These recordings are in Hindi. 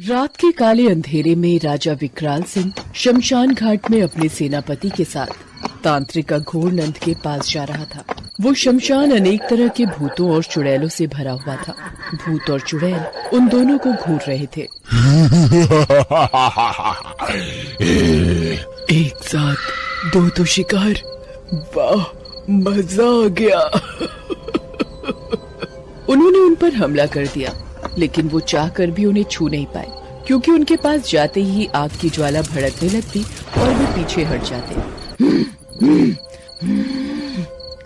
रात के काले अंधेरे में राजा विकराल सिंह शमशान घाट में अपने सेनापति के साथ तांत्रिक अघोरनंद के पास जा रहा था। वो शमशान अनेक तरह के भूतों और चुड़ैलों से भरा हुआ था। भूत और चुड़ैल उन दोनों को घूर रहे थे। एक साथ दो तो शिकार, वाह मजा आ गया। उन्होंने उन पर हमला कर दिया, लेकिन वो चाहकर भी उन्हें छू नहीं पाए, क्योंकि उनके पास जाते ही आग की ज्वाला भड़कने लगती और वे पीछे हट जाते।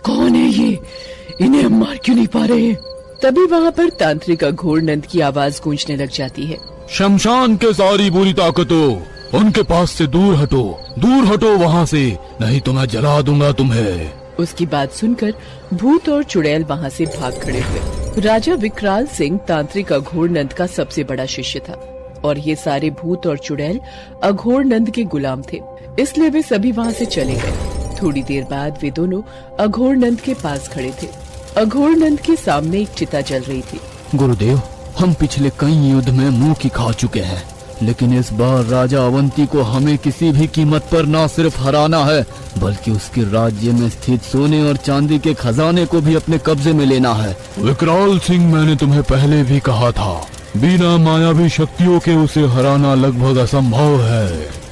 कौन है ये? इन्हें हम मार क्यों नहीं पा रहे? तभी वहाँ पर तांत्रिक अघोरनंद की आवाज गूंजने लग जाती है। शमशान के सारी बुरी ताकतों, उनके पास से दूर हटो वहाँ से, नहीं तो मैं जला दूंगा तुम्हें। उसकी बात सुनकर भूत और चुड़ैल वहाँ से भाग खड़े हुए। राजा विकराल सिंह तांत्रिक अघोरनंद का सबसे बड़ा शिष्य था और ये सारे भूत और चुड़ैल अघोरनंद के गुलाम थे, इसलिए वे सभी वहाँ से चले गए। थोड़ी देर बाद वे दोनों अघोरनंद के पास खड़े थे। अघोरनंद के सामने एक चिता जल रही थी। गुरुदेव, हम पिछले कई युद्ध में मुंह की खा चुके हैं, लेकिन इस बार राजा अवंती को हमें किसी भी कीमत पर न सिर्फ हराना है, बल्कि उसके राज्य में स्थित सोने और चांदी के खजाने को भी अपने कब्जे में लेना है। विकराल सिंह, मैंने तुम्हें पहले भी कहा था, बिना मायावी शक्तियों के उसे हराना लगभग असंभव है।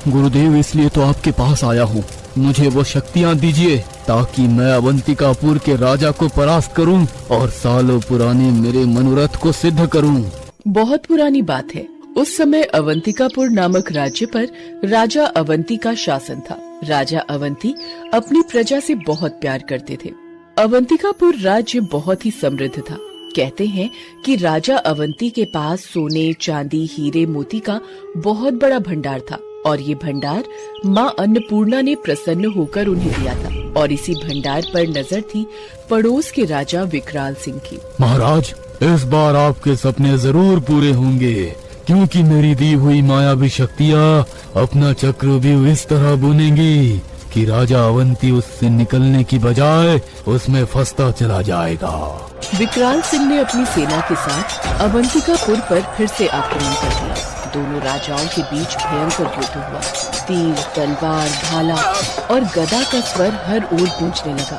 गुरुदेव, इसलिए तो आपके पास आया हूँ। मुझे वो शक्तियाँ दीजिए ताकि मैं अवंतिकापुर के राजा को परास्त करूँ और सालों पुराने मेरे मनोरथ को सिद्ध करूँ। बहुत पुरानी बात है। उस समय अवंतिकापुर नामक राज्य पर राजा अवंती का शासन था। राजा अवंती अपनी प्रजा से बहुत प्यार करते थे। अवंतिकापुर राज्य बहुत ही समृद्ध था। कहते हैं कि राजा अवंती के पास सोने, चांदी, हीरे, मोती का बहुत बड़ा भंडार था और ये भंडार माँ अन्नपूर्णा ने प्रसन्न होकर उन्हें दिया था और इसी भंडार पर नजर थी पड़ोस के राजा विकराल सिंह की। महाराज, इस बार आपके सपने जरूर पूरे होंगे, क्योंकि मेरी दी हुई मायावी शक्तियाँ अपना चक्रव्यूह इस तरह बुनेंगी कि राजा अवंती उससे निकलने की बजाय उसमें फंसता चला जाएगा। विकराल सिंह ने अपनी सेना के साथ अवंतिकापुर पर फिर से आक्रमण कर दिया। दोनों राजाओं के बीच भयंकर युद्ध हुआ। तीर, तलवार, भाला और गदा का स्वर हर ओर गूंजने लगा।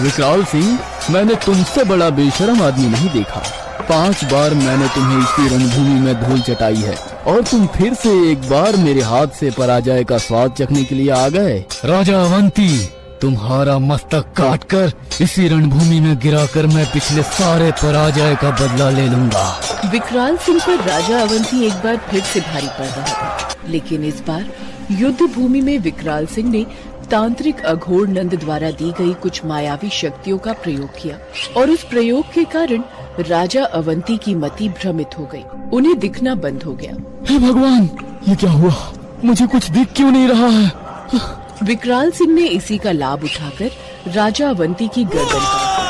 विकराल सिंह, मैंने तुमसे बड़ा बेशरम आदमी नहीं देखा। 5 बार मैंने तुम्हें इसी रणभूमि में धूल चटाई है और तुम फिर से एक बार मेरे हाथ से पराजय का स्वाद चखने के लिए आ गए। राजा अवंती, तुम्हारा मस्तक काटकर इसी रणभूमि में गिराकर मैं पिछले सारे पराजय का बदला ले लूंगा। विकराल सिंह पर राजा अवंती एक बार फिर से भारी पड़ रहा था, लेकिन इस बार युद्ध भूमि में विकराल सिंह ने तांत्रिक अघोरनंद द्वारा दी गई कुछ मायावी शक्तियों का प्रयोग किया और उस प्रयोग के कारण राजा अवंती की मति भ्रमित हो गई। उन्हें दिखना बंद हो गया। हे भगवान, ये क्या हुआ? मुझे कुछ दिख क्यों नहीं रहा है? विकराल सिंह ने इसी का लाभ उठाकर राजा अवंती की गर्दन काट।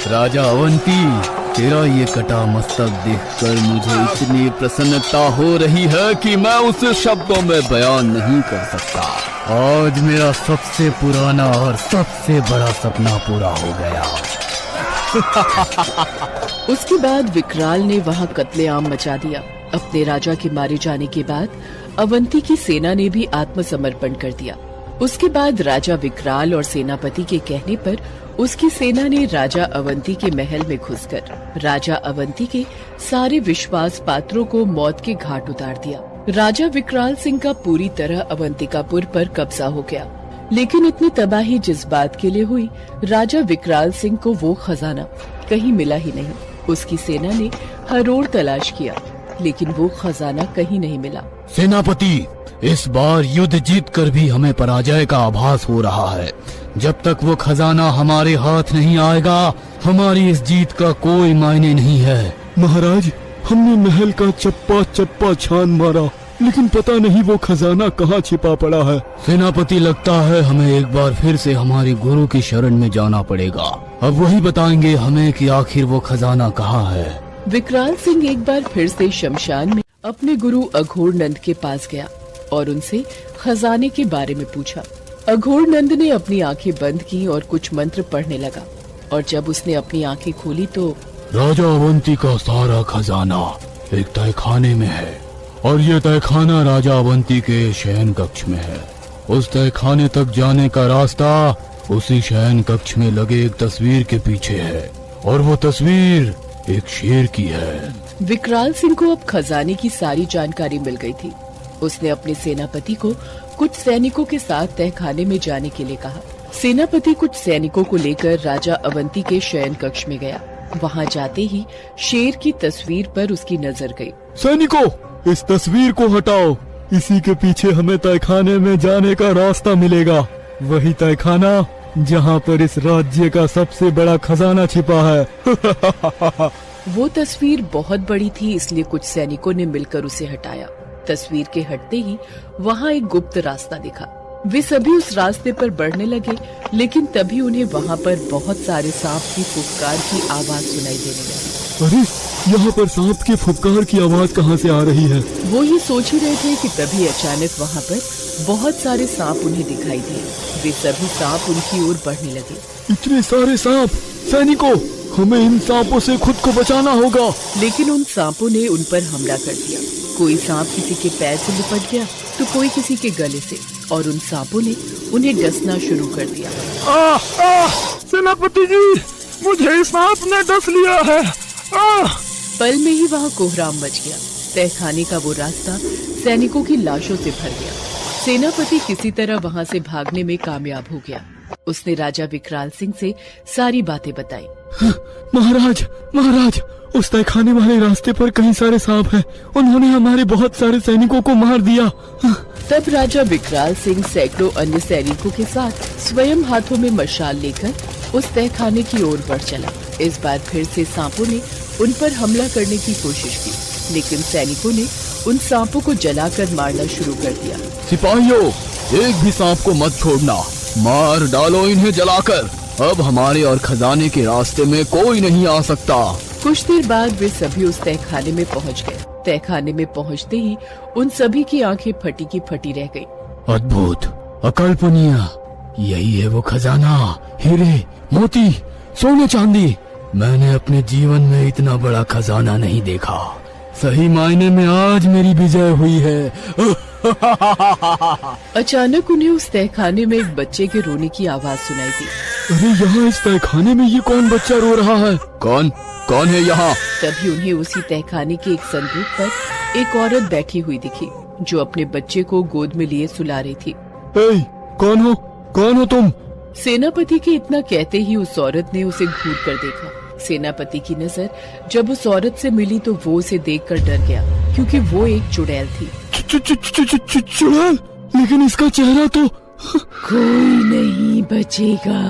राजा अवंती, तेरा ये कटा मस्तक देखकर मुझे इतनी प्रसन्नता हो रही है कि मैं उसे शब्दों में बयान नहीं कर सकता। आज मेरा सबसे पुराना और सबसे बड़ा सपना पूरा हो गया। उसके बाद विकराल ने वहाँ कत्लेआम मचा दिया। अपने राजा के मारे जाने के बाद अवंती की सेना ने भी आत्मसमर्पण कर दिया। उसके बाद राजा विकराल और सेनापति के कहने पर उसकी सेना ने राजा अवंती के महल में घुसकर राजा अवंती के सारे विश्वास पात्रों को मौत के घाट उतार दिया। राजा विकराल सिंह का पूरी तरह अवंतिकापुर पर कब्जा हो गया, लेकिन इतनी तबाही जिस बात के लिए हुई, राजा विकराल सिंह को वो खजाना कहीं मिला ही नहीं। उसकी सेना ने हर ओर तलाश किया, लेकिन वो खजाना कहीं नहीं मिला। सेनापति, इस बार युद्ध जीतकर भी हमें पराजय का आभास हो रहा है। जब तक वो खजाना हमारे हाथ नहीं आएगा, हमारी इस जीत का कोई मायने नहीं है। महाराज, हमने महल का चप्पा चप्पा छान मारा, लेकिन पता नहीं वो खजाना कहाँ छिपा पड़ा है। सेनापति, लगता है हमें एक बार फिर से हमारी गुरु की शरण में जाना पड़ेगा। अब वही बताएंगे हमें कि आखिर वो खजाना कहाँ है। विकराल सिंह एक बार फिर से शमशान में अपने गुरु अघोरनंद के पास गया और उनसे खजाने के बारे में पूछा। अघोरनंद ने अपनी आंखें बंद की और कुछ मंत्र पढ़ने लगा। और जब उसने अपनी आंखें खोली तो राजा अवंती का सारा खजाना एक तहखाने में है और ये तहखाना राजा अवंती के शयन कक्ष में है। उस तहखाने तक जाने का रास्ता उसी शयन कक्ष में लगे एक तस्वीर के पीछे है और वो तस्वीर एक शेर की है। विकराल सिंह को अब खजाने की सारी जानकारी मिल गई थी। उसने अपने सेनापति को कुछ सैनिकों के साथ तहखाने में जाने के लिए कहा। सेनापति कुछ सैनिकों को लेकर राजा अवंती के शयन कक्ष में गया। वहां जाते ही शेर की तस्वीर पर उसकी नजर गई। सैनिकों, इस तस्वीर को हटाओ, इसी के पीछे हमें तहखाने में जाने का रास्ता मिलेगा। वही तहखाना जहाँ पर इस राज्य का सबसे बड़ा खजाना छिपा है। वो तस्वीर बहुत बड़ी थी, इसलिए कुछ सैनिकों ने मिलकर उसे हटाया। तस्वीर के हटते ही वहाँ एक गुप्त रास्ता दिखा। वे सभी उस रास्ते पर बढ़ने लगे, लेकिन तभी उन्हें वहाँ पर बहुत सारे सांप की फुफकार की आवाज सुनाई देने लगी। अरे, यहाँ पर सांप के फुफकार की आवाज कहाँ से आ रही है? वो ये सोच ही रहे थे कि तभी अचानक वहाँ पर बहुत सारे सांप उन्हें दिखाई दिए। वे सभी सांप उनकी ओर बढ़ने लगे। इतने सारे सांप! सैनिकों, हमें इन सांपों से खुद को बचाना होगा। लेकिन उन सांपों ने उन पर हमला कर दिया। कोई सांप किसी के पैर से लिपट गया तो कोई किसी के गले से, और उन सांपों ने उन्हें डसना शुरू कर दिया। सेनापति जी, मुझे सांप ने डस लिया है। पल में ही वहाँ कोहराम मच गया। तहखाने का वो रास्ता सैनिकों की लाशों से भर गया। सेनापति किसी तरह वहाँ से भागने में कामयाब हो गया। उसने राजा विकराल सिंह से सारी बातें बताई। महाराज, महाराज, उस तहखाने वाले रास्ते पर कई सारे सांप हैं। उन्होंने हमारे बहुत सारे सैनिकों को मार दिया। तब राजा विकराल सिंह सैकड़ों अन्य सैनिकों के साथ स्वयं हाथों में मशाल लेकर उस तहखाने की ओर बढ़ चला। इस बार फिर से सांपों ने उन पर हमला करने की कोशिश की, लेकिन सैनिकों ने उन सांपों को जलाकर मारना शुरू कर दिया। सिपाहियों, एक भी सांप को मत छोड़ना, मार डालो इन्हें जलाकर। अब हमारे और खजाने के रास्ते में कोई नहीं आ सकता। कुछ देर बाद वे सभी उस तहखाने में पहुंच गए। तहखाने में पहुंचते ही उन सभी की आंखें फटी की फटी रह गई। अद्भुत, अकल्पनीय, यही है वो खजाना। हीरे, मोती, सोने चांदी। मैंने अपने जीवन में इतना बड़ा खजाना नहीं देखा। सही मायने में आज मेरी विजय हुई है। अचानक उन्हें उस तहखाने में एक बच्चे के रोने की आवाज सुनाई दी। अरे, यहाँ इस तहखाने में ये कौन बच्चा रो रहा है? कौन है यहाँ? तभी उन्हें उसी तहखाने के एक संदूक पर एक औरत बैठी हुई दिखी, जो अपने बच्चे को गोद में लिए सुला रही थी। कौन हो तुम? सेनापति के इतना कहते ही उस औरत ने उसे घूर कर देखा। सेनापति की नजर जब उस औरत से मिली तो वो उसे देखकर डर गया, क्योंकि वो एक चुड़ैल थी। चुड़ैल? लेकिन इसका चेहरा तो... कोई नहीं बचेगा,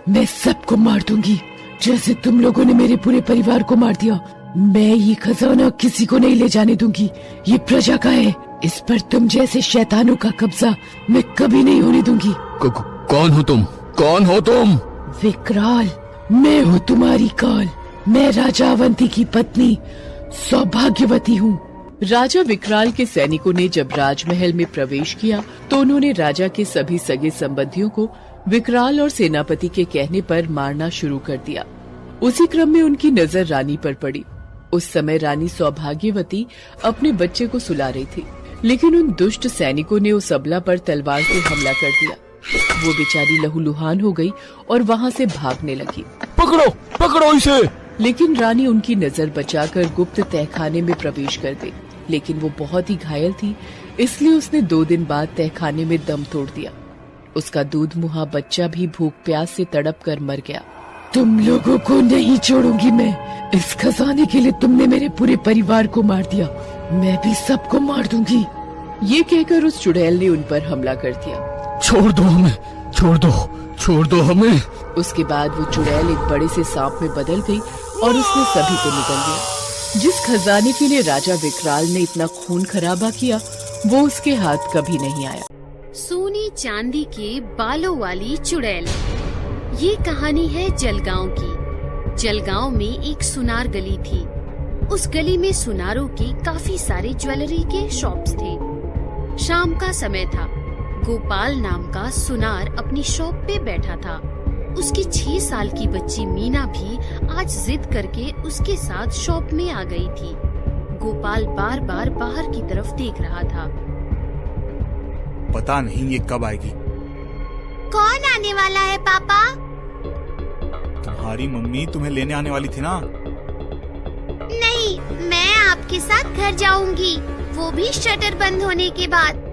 मैं सबको मार दूंगी, जैसे तुम लोगों ने मेरे पूरे परिवार को मार दिया। मैं ये खजाना किसी को नहीं ले जाने दूंगी। ये प्रजा का है, इस पर तुम जैसे शैतानों का कब्जा मैं कभी नहीं होने दूंगी। कौन हो तुम? विकराल, मैं हूँ तुम्हारी काल। मैं राजा अवंती की पत्नी सौभाग्यवती हूँ। राजा विकराल के सैनिकों ने जब राजमहल में प्रवेश किया तो उन्होंने राजा के सभी सगे संबंधियों को विकराल और सेनापति के कहने पर मारना शुरू कर दिया। उसी क्रम में उनकी नजर रानी पर पड़ी। उस समय रानी सौभाग्यवती अपने बच्चे को सुला रही थी, लेकिन उन दुष्ट सैनिकों ने उस अबला पर तलवार से हमला कर दिया। वो बेचारी लहूलुहान हो गई और वहाँ से भागने लगी। पकड़ो इसे! लेकिन रानी उनकी नजर बचाकर गुप्त तहखाने में प्रवेश कर गई। लेकिन वो बहुत ही घायल थी, इसलिए उसने 2 दिन बाद तहखाने में दम तोड़ दिया। उसका दूध मुहा बच्चा भी भूख प्यास से तड़प कर मर गया। तुम लोगों को नहीं छोड़ूंगी मैं। इस खजाने के लिए तुमने मेरे पूरे परिवार को मार दिया, मैं भी सबको मार दूंगी। ये कहकर उस चुड़ैल ने उन पर हमला कर दिया। छोड़ दो हमें। उसके बाद वो चुड़ैल एक बड़े से सांप में बदल गई और उसने सभी को निगल लिया। जिस खजाने के लिए राजा विकराल ने इतना खून खराबा किया, वो उसके हाथ कभी नहीं आया। सोने चांदी के बालों वाली चुड़ैल। ये कहानी है जलगांव की। जलगांव में एक सुनार गली थी। उस गली में सुनारों के काफी सारे ज्वेलरी के शॉप्स थे। शाम का समय था। गोपाल नाम का सुनार अपनी शॉप पे बैठा था। उसकी 6 साल की बच्ची मीना भी आज जिद करके उसके साथ शॉप में आ गई थी। गोपाल बार बार बाहर की तरफ देख रहा था। पता नहीं ये कब आएगी। कौन आने वाला है पापा? तुम्हारी मम्मी तुम्हें लेने आने वाली थी ना। नहीं, मैं आपके साथ घर जाऊंगी, वो भी शटर बंद होने के बाद।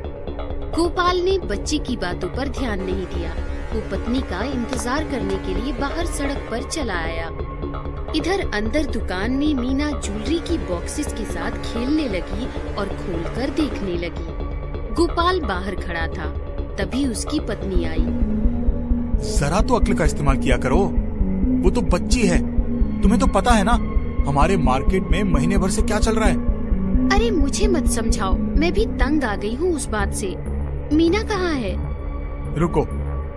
गोपाल ने बच्ची की बातों पर ध्यान नहीं दिया। वो पत्नी का इंतजार करने के लिए बाहर सड़क पर चला आया। इधर अंदर दुकान में मीना ज्वेलरी की बॉक्सेस के साथ खेलने लगी और खोलकर देखने लगी। गोपाल बाहर खड़ा था, तभी उसकी पत्नी आई। जरा तो अक्ल का इस्तेमाल किया करो, वो तो बच्ची है। तुम्हें तो पता है ना हमारे मार्केट में महीने भर से क्या चल रहा है। अरे मुझे मत समझाओ, मैं भी तंग आ गई हूँ उस बात से। मीना कहाँ है? रुको,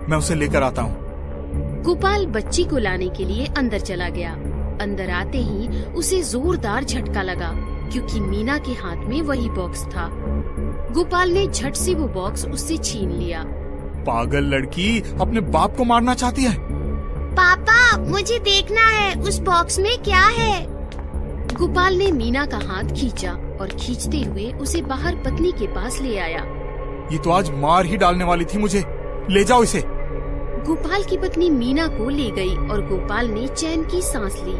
मैं उसे लेकर आता हूँ। गोपाल बच्ची को लाने के लिए अंदर चला गया। अंदर आते ही उसे जोरदार झटका लगा, क्योंकि मीना के हाथ में वही बॉक्स था। गोपाल ने झट से वो बॉक्स उससे छीन लिया। पागल लड़की अपने बाप को मारना चाहती है। पापा, मुझे देखना है उस बॉक्स में क्या है। गोपाल ने मीना का हाथ खींचा और खींचते हुए उसे बाहर पत्नी के पास ले आया। ये तो आज मार ही डालने वाली थी मुझे, ले जाओ इसे। गोपाल की पत्नी मीना को ले गई और गोपाल ने चैन की सांस ली।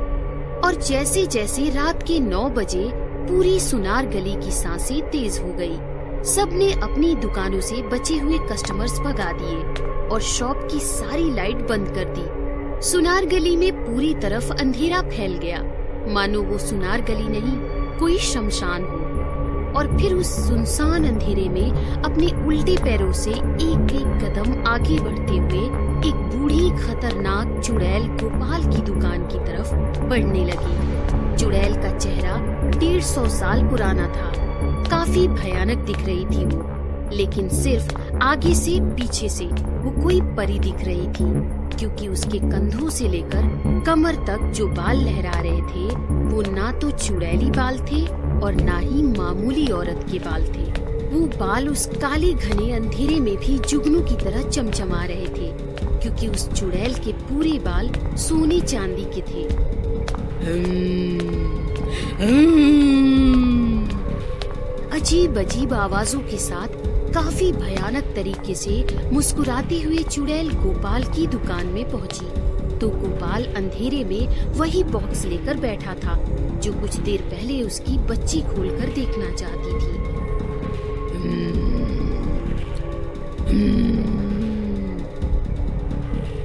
और जैसे जैसे रात के 9 बजे पूरी सुनार गली की सांसें तेज हो गई। सबने अपनी दुकानों से बचे हुए कस्टमर्स भगा दिए और शॉप की सारी लाइट बंद कर दी। सुनार गली में पूरी तरफ अंधेरा फैल गया, मानो वो सुनार गली नहीं कोई शमशान हो। और फिर उस सुनसान अंधेरे में अपने उल्टे पैरों से एक एक कदम आगे बढ़ते हुए एक बूढ़ी खतरनाक चुड़ैल गोपाल की दुकान की तरफ बढ़ने लगी। चुड़ैल का चेहरा 150 साल पुराना था। काफी भयानक दिख रही थी वो, लेकिन सिर्फ आगे से पीछे से वो कोई परी दिख रही थी, क्योंकि उसके कंधों से लेकर कमर तक जो बाल लहरा रहे थे वो ना तो चुड़ैली बाल थे और ना ही मामूली औरत के बाल थे। वो बाल उस काले घने अंधेरे में भी जुगनू की तरह चमचमा रहे थे, क्योंकि उस चुड़ैल के पूरे बाल सोने चांदी के थे। अजीब अजीब आवाजों के साथ काफी भयानक तरीके से मुस्कुराती हुई चुड़ैल गोपाल की दुकान में पहुंची, तो गोपाल अंधेरे में वही बॉक्स लेकर बैठा था जो कुछ देर पहले उसकी बच्ची खोलकर देखना चाहती थी।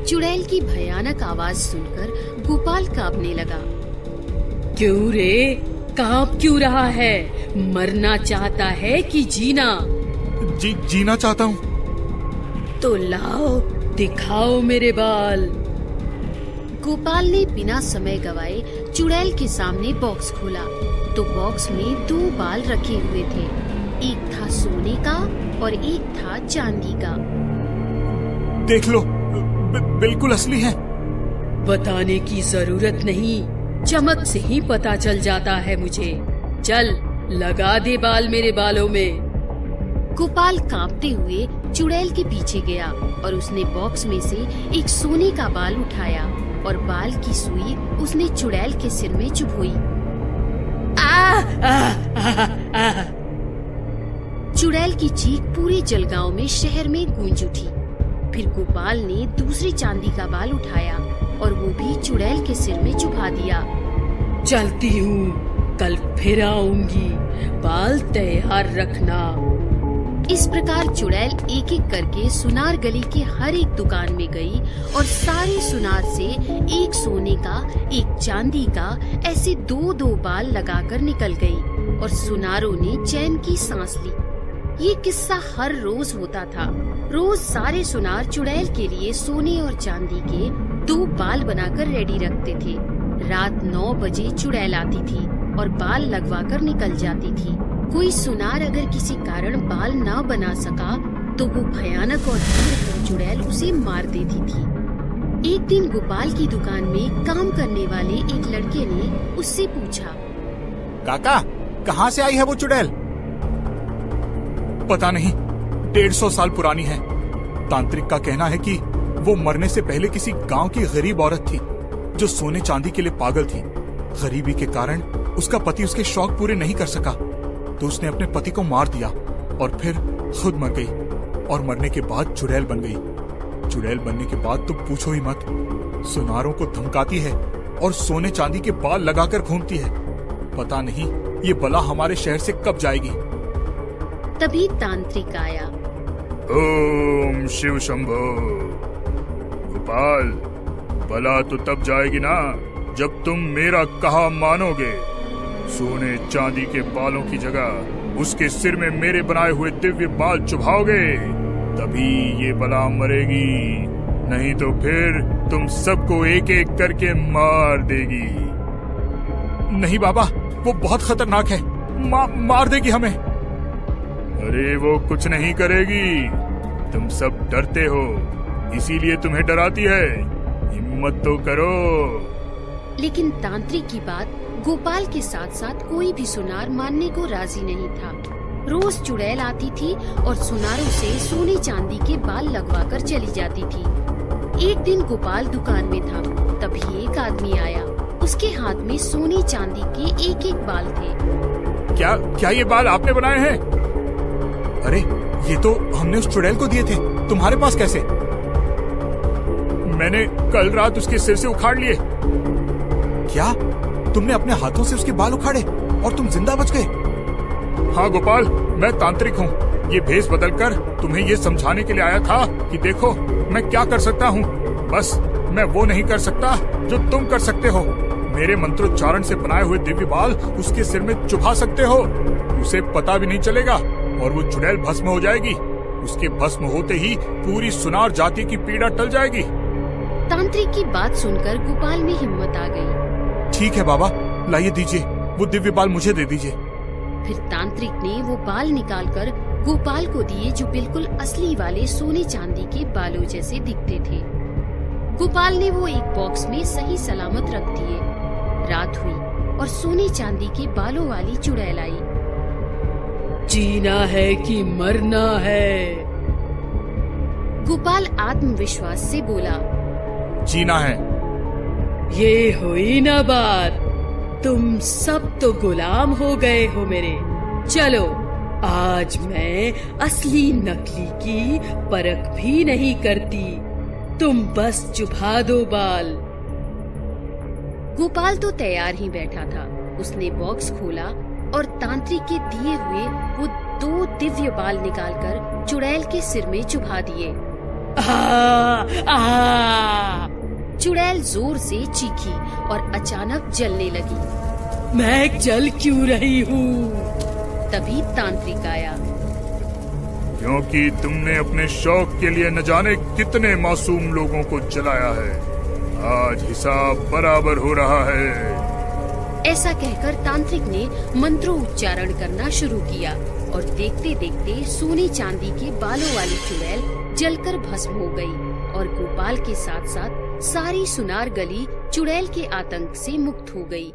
चुड़ैल की भयानक आवाज सुनकर गोपाल कांपने लगा। क्यों रे, कांप क्यों रहा है? मरना चाहता है कि जीना? जीना चाहता हूँ। तो लाओ, दिखाओ मेरे बाल। गोपाल ने बिना समय गवाए चुड़ैल के सामने बॉक्स खोला, तो बॉक्स में 2 बाल रखे हुए थे। एक था सोने का और एक था चांदी का। देख लो, बिल्कुल असली है। बताने की जरूरत नहीं, चमक से ही पता चल जाता है मुझे। चल, लगा दे बाल मेरे बालों में। गोपाल कांपते हुए चुड़ैल के पीछे गया और उसने बॉक्स में से एक सोने का बाल उठाया और बाल की सुई उसने चुड़ैल के सिर में चुभोई। चुड़ैल की चीख पूरे जलगांव में शहर में गूंज उठी। फिर गोपाल ने दूसरी चांदी का बाल उठाया और वो भी चुड़ैल के सिर में चुभा दिया। चलती हूँ, कल फिर आऊंगी, बाल तैयार रखना। इस प्रकार चुड़ैल एक एक करके सुनार गली के हर एक दुकान में गई और सारे सुनार से एक सोने का, एक चांदी का, ऐसे 2-2 बाल लगाकर निकल गई और सुनारों ने चैन की सांस ली। ये किस्सा हर रोज होता था। रोज सारे सुनार चुड़ैल के लिए सोने और चांदी के 2 बाल बनाकर रेडी रखते थे। रात 9 बजे चुड़ैल आती थी और बाल लगवाकर निकल जाती थी। कोई सुनार अगर किसी कारण बाल ना बना सका तो वो भयानक और भयंकर चुड़ैल उसे मार देती थी। एक दिन गोपाल की दुकान में काम करने वाले एक लड़के ने उससे पूछा, काका, कहाँ से आई है वो चुड़ैल? पता नहीं, 150 साल पुरानी है। तांत्रिक का कहना है कि वो मरने से पहले किसी गांव की गरीब औरत थी जो सोने चांदी के लिए पागल थी। गरीबी के कारण उसका पति उसके शौक पूरे नहीं कर सका, तो उसने अपने पति को मार दिया और फिर खुद मर गई और मरने के बाद चुड़ैल बन गई। चुड़ैल बनने के बाद तो पूछो ही मत, सुनारों को धमकाती है और सोने चांदी के बाल लगाकर घूमती है। पता नहीं ये बला हमारे शहर से कब जाएगी। तभी तांत्रिक आया। ओम शिव शंभो। गोपाल, बला तो तब जाएगी ना जब तुम मेरा कहा मानोगे। सोने चांदी के बालों की जगह उसके सिर में मेरे बनाए हुए दिव्य बाल चुभाओगे, तभी ये बला मरेगी, नहीं तो फिर तुम सबको एक एक करके मार देगी। नहीं बाबा, वो बहुत खतरनाक है, मार देगी हमें। अरे वो कुछ नहीं करेगी, तुम सब डरते हो इसीलिए तुम्हें डराती है। हिम्मत तो करो। लेकिन तांत्रिक की बात गोपाल के साथ साथ कोई भी सुनार मानने को राजी नहीं था। रोज चुड़ैल आती थी और सुनारों से सोने चांदी के बाल लगवा कर चली जाती थी। एक दिन गोपाल दुकान में था, तभी एक आदमी आया। उसके हाथ में सोने चांदी के एक एक बाल थे। क्या ये बाल आपने बनाए हैं? अरे ये तो हमने उस चुड़ैल को दिए थे, तुम्हारे पास कैसे? मैंने कल रात उसके सिर से उखाड़ लिए। क्या तुमने अपने हाथों से उसके बाल उखाड़े और तुम जिंदा बच गए? हाँ गोपाल, मैं तांत्रिक हूँ। ये भेष बदलकर तुम्हें ये समझाने के लिए आया था कि देखो मैं क्या कर सकता हूँ। बस मैं वो नहीं कर सकता जो तुम कर सकते हो। मेरे मंत्रोच्चारण से बनाए हुए दिव्य बाल उसके सिर में चुभा सकते हो, उसे पता भी नहीं चलेगा और वो चुड़ैल भस्म हो जाएगी। उसके भस्म होते ही पूरी सुनार जाति की पीड़ा टल जाएगी। तांत्रिक की बात सुनकर गोपाल में हिम्मत आ गई। ठीक है बाबा, लाइए दीजिए, वो दिव्य बाल मुझे दे दीजिए। फिर तांत्रिक ने वो बाल निकालकर गोपाल को दिए, जो बिल्कुल असली वाले सोने चांदी के बालों जैसे दिखते थे। गोपाल ने वो एक बॉक्स में सही सलामत रख दिए। रात हुई और सोने चांदी के बालों वाली चुड़ैल आई। जीना है कि मरना है? गोपाल आत्मविश्वास से बोला, जीना है। ये हुई ना बात, तुम सब तो गुलाम हो गए हो मेरे। चलो आज मैं असली नकली की परख भी नहीं करती, तुम बस चुभा दो बाल। गोपाल तो तैयार ही बैठा था। उसने बॉक्स खोला और तांत्रिक के दिए हुए वो 2 दिव्य बाल निकालकर चुड़ैल के सिर में चुभा दिए। चुड़ैल जोर से चीखी और अचानक जलने लगी। मैं जल क्यों रही हूँ? तभी तांत्रिक आया। क्योंकि तुमने अपने शौक के लिए न जाने कितने मासूम लोगों को जलाया है। आज हिसाब बराबर हो रहा है। ऐसा कहकर तांत्रिक ने मंत्रोच्चारण करना शुरू किया और देखते देखते सोने चांदी के बालों वाली चुड़ैल जलकर भस्म हो गई और गोपाल के साथ साथ सारी सुनार गली चुड़ैल के आतंक से मुक्त हो गई।